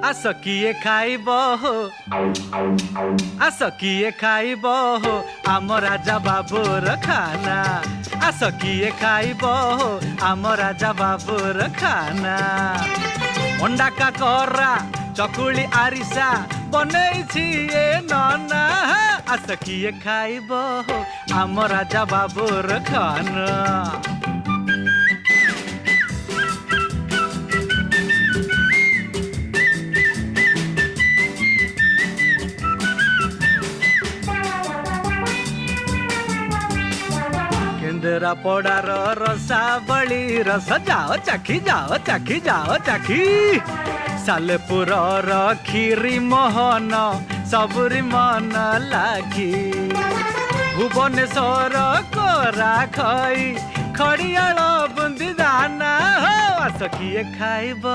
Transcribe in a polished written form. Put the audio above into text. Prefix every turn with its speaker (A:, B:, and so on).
A: आस किए खाइब हो आस किए खाइब हो आम राजा बाबूर खाना आस किए खाइब हो आम राजा बाबूर खाना अंडा काकरा चकुली आरिसा बनैछि ए नना आस किए खाइब हो आम राजा बाबूर खाना केंद्रा पड़ार रसावली रस जाओ चाखी सालेपुर खीरी मोहन सबुरी मन लागी भुवनेश्वर कोरा खई खड़ियाल बुंदी दाना हो आस किए खाइब।